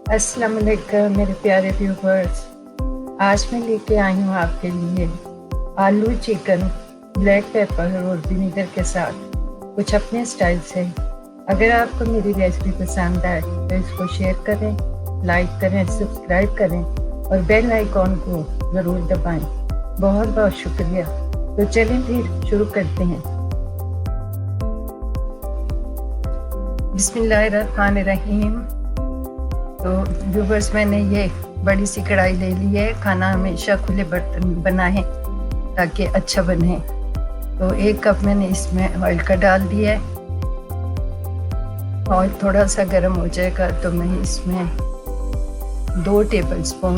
अस्सलाम वालेकुम मेरे प्यारे व्यूवर्स। आज मैं लेके आई हूँ आपके लिए आलू चिकन ब्लैक पेपर और विनेगर के साथ कुछ अपने स्टाइल से। अगर आपको मेरी रेसिपी पसंद आए तो इसको शेयर करें, लाइक करें, सब्सक्राइब करें और बेल आइकॉन को ज़रूर दबाएं। बहुत बहुत शुक्रिया। तो चलें फिर शुरू करते हैं। बिस्मिल्लाहिर्रहमानिर्रहीम। तो व्यूवर्स, मैंने ये बड़ी सी कढ़ाई ले ली है। खाना हमेशा खुले बर्तन में बनाएं ताकि अच्छा बने। तो 1 कप मैंने इसमें ऑयल का डाल दिया है। ऑयल थोड़ा सा गर्म हो जाएगा तो मैं इसमें 2 टेबलस्पून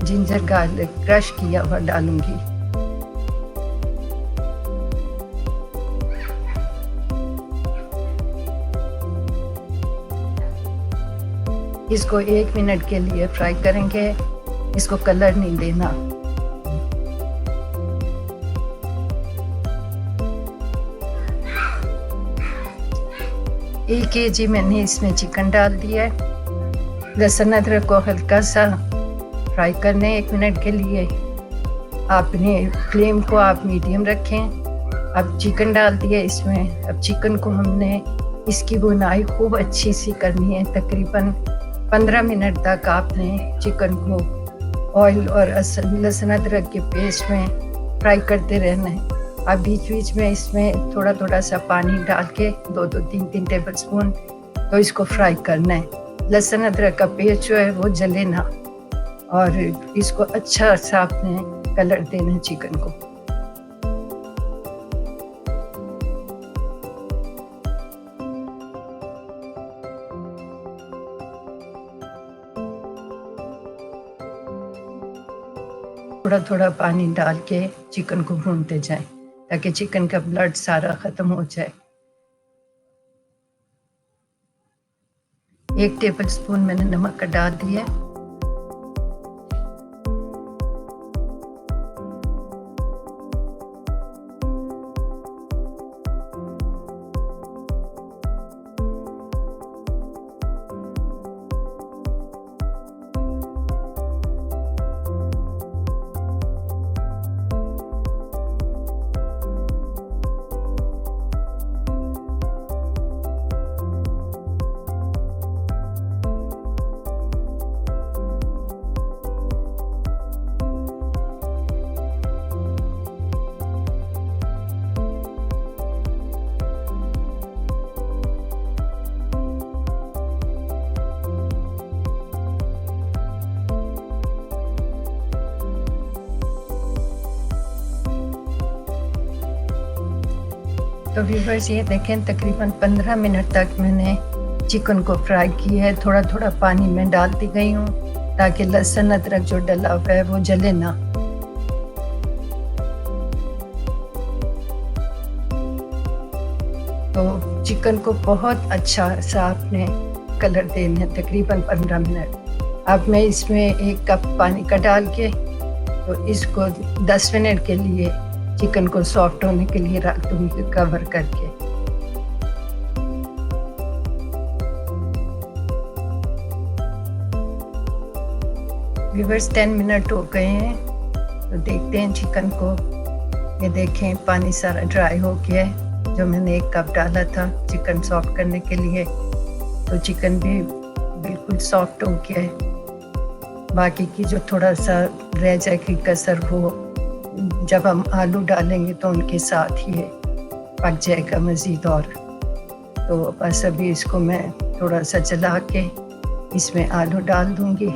जिंजर गार्लिक क्रश किया हुआ डालूंगी। इसको 1 मिनट के लिए फ्राई करेंगे। इसको कलर नहीं देना। एक केजी मैंने इसमें चिकन डाल दिया है। लहसुन अदरक को हल्का सा फ्राई करने 1 मिनट के लिए। आपने फ्लेम को आप मीडियम रखें। अब चिकन डाल दिया इसमें। अब चिकन को हमने इसकी भुनाई खूब अच्छी सी करनी है। तकरीबन 15 मिनट तक आपने चिकन को ऑयल और लहसुन अदरक के पेस्ट में फ्राई करते रहना है। अब बीच बीच में इसमें थोड़ा थोड़ा सा पानी डाल के 2-2, 3-3 टेबल स्पून तो इसको फ्राई करना है। लहसुन अदरक का पेस्ट जो है वो जले ना, और इसको अच्छा सा आपने कलर देना है चिकन को। थोड़ा थोड़ा पानी डाल के चिकन को भूनते जाएं ताकि चिकन का ब्लड सारा ख़त्म हो जाए। 1 टेबल स्पून मैंने नमक का डाल दिया। तो व्यूवर्स, ये देखें तकरीबन 15 मिनट तक मैंने चिकन को फ्राई किया है। थोड़ा थोड़ा पानी में डालती गई हूँ ताकि लहसुन अदरक जो डला हुआ है वो जले ना। तो चिकन को बहुत अच्छा सा आपने कलर देना है तकरीबन 15 मिनट। अब मैं इसमें 1 कप पानी का डाल के तो इसको 10 मिनट के लिए चिकन को सॉफ्ट होने के लिए रख दूंगी कवर करके। व्यूअर्स, 10 मिनट हो गए हैं तो देखते हैं चिकन को। ये देखें पानी सारा ड्राई हो गया है। जो मैंने 1 कप डाला था चिकन सॉफ्ट करने के लिए, तो चिकन भी बिल्कुल सॉफ्ट हो गया है। बाकी की जो थोड़ा सा रह जाएगी कसर, वो जब हम आलू डालेंगे तो उनके साथ ही पक जाएगा मज़ीद। और तो बस अभी इसको मैं थोड़ा सा चला के इसमें आलू डाल दूंगी।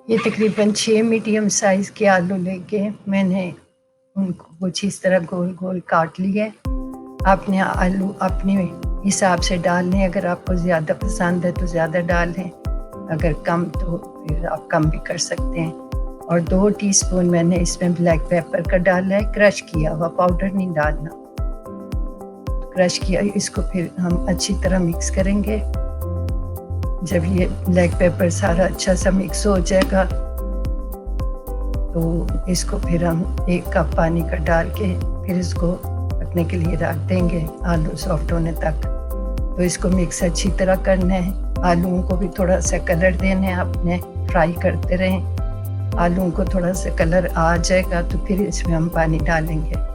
ये तकरीबन 6 मीडियम साइज़ के आलू लेके मैंने उनको कुछ इस तरह गोल गोल काट लिए। आपने आलू अपने हिसाब से डाल लें। अगर आपको ज़्यादा पसंद है तो ज़्यादा डाल लें, अगर कम तो फिर आप कम भी कर सकते हैं। और 2 टीस्पून मैंने इसमें ब्लैक पेपर का डाला है, क्रश किया हुआ, पाउडर नहीं डालना, क्रश किया। इसको फिर हम अच्छी तरह मिक्स करेंगे। जब ये ब्लैक पेपर सारा अच्छा सा मिक्स हो जाएगा तो इसको फिर हम 1 कप पानी का डाल के फिर इसको पकने के लिए रख देंगे आलू सॉफ्ट होने तक। तो इसको मिक्स अच्छी तरह करना है। आलूओं को भी थोड़ा सा कलर देना है, अपने फ्राई करते रहें। आलूओं को थोड़ा सा कलर आ जाएगा तो फिर इसमें हम पानी डालेंगे।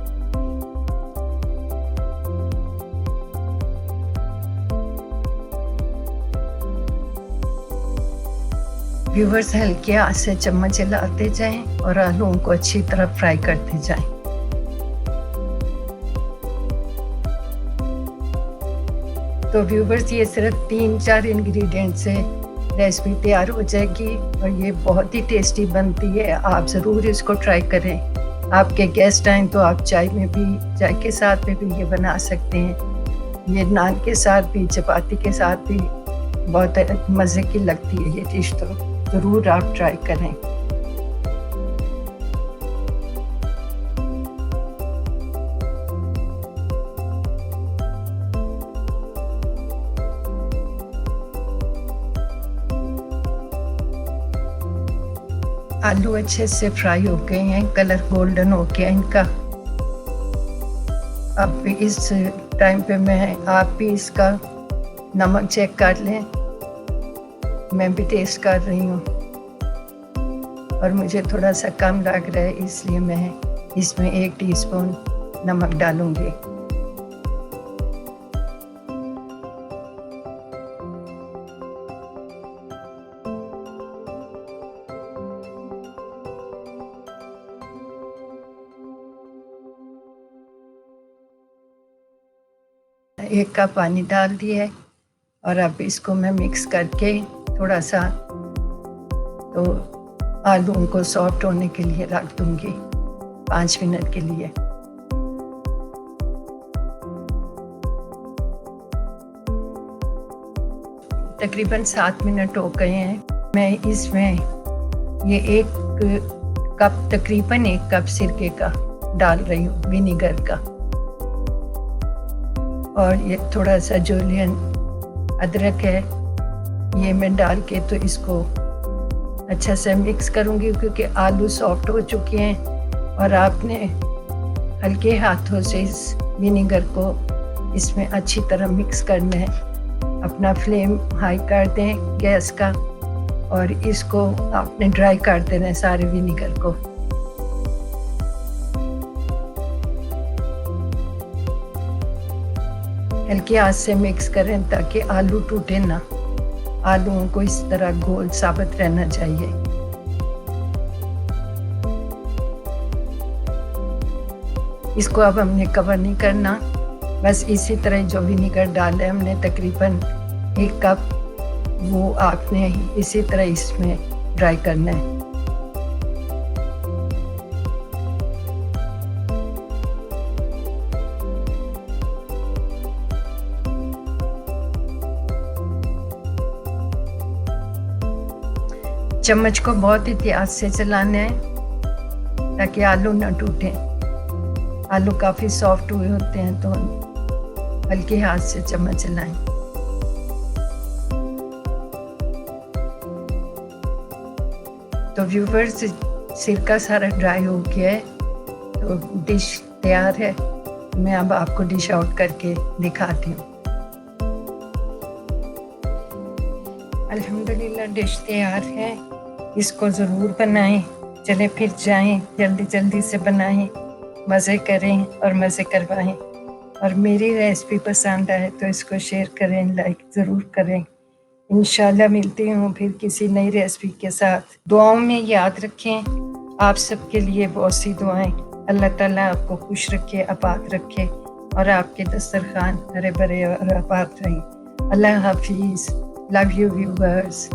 व्यूवर्स, हल्के आंच से चम्मच हिलाते जाएं और आलूओं को अच्छी तरह फ्राई करते जाएं। तो व्यूवर्स, ये सिर्फ 3-4 इंग्रेडिएंट से रेसिपी तैयार हो जाएगी और ये बहुत ही टेस्टी बनती है। आप ज़रूर इसको ट्राई करें। आपके गेस्ट आएँ तो आप चाय के साथ में भी ये बना सकते हैं। ये नान के साथ भी, चपाती के साथ भी बहुत मज़े की लगती है ये डिश। तो ज़रूर आप ट्राई करें। आलू अच्छे से फ्राई हो गए हैं, कलर गोल्डन हो गया इनका। अब इस टाइम पे आप भी इसका नमक चेक कर लें। मैं भी टेस्ट कर रही हूँ और मुझे थोड़ा सा कम लग रहा है, इसलिए मैं इसमें 1 टीस्पून नमक डालूंगी। एक कप पानी डाल दिया है और अब इसको मैं मिक्स करके थोड़ा सा तो आलूओं को सॉफ्ट होने के लिए रख दूंगी 5 मिनट के लिए। तकरीबन 7 मिनट हो गए हैं। मैं इसमें ये 1 कप, तकरीबन 1 कप सिरके का डाल रही हूँ, विनीगर का। और ये थोड़ा सा जुलियन अदरक है, ये मैं डाल के तो इसको अच्छा से मिक्स करूँगी, क्योंकि आलू सॉफ्ट हो चुके हैं और आपने हल्के हाथों से इस विनीगर को इसमें अच्छी तरह मिक्स करना है। अपना फ्लेम हाई कर दें गैस का और इसको आपने ड्राई कर देना है सारे विनीगर को। हल्की आंच से मिक्स करें ताकि आलू टूटे ना। आलूओं को इस तरह गोल साबित रहना चाहिए। इसको अब हमने कवर नहीं करना, बस इसी तरह जो विनीगर डाला है हमने तकरीबन 1 कप, वो आपने इसी तरह इसमें ड्राई करना है। चम्मच को बहुत एहतियात से चलाना है ताकि आलू ना टूटे। आलू काफ़ी सॉफ्ट हुए होते हैं, तो हल्के हाथ से चम्मच चलाएं। तो व्यूवर्स, सिरका सारा ड्राई हो गया है, तो डिश तैयार है। मैं अब आपको डिश आउट करके दिखाती हूँ। अल्हम्दुलिल्लाह, डिश तैयार है। इसको ज़रूर बनाएं। चले फिर जाएं, जल्दी जल्दी से बनाएं, मज़े करें और मज़े करवाएं। और मेरी रेसिपी पसंद आए तो इसको शेयर करें, लाइक ज़रूर करें। इंशाल्लाह मिलती हूँ फिर किसी नई रेसिपी के साथ। दुआओं में याद रखें। आप सबके लिए बहुत सी दुआएं। अल्लाह ताला आपको खुश रखे, आबाद रखे और आपके दस्तरखान हरे भरे और आबाद रहें। अल्लाह हाफिज़। Love you viewers.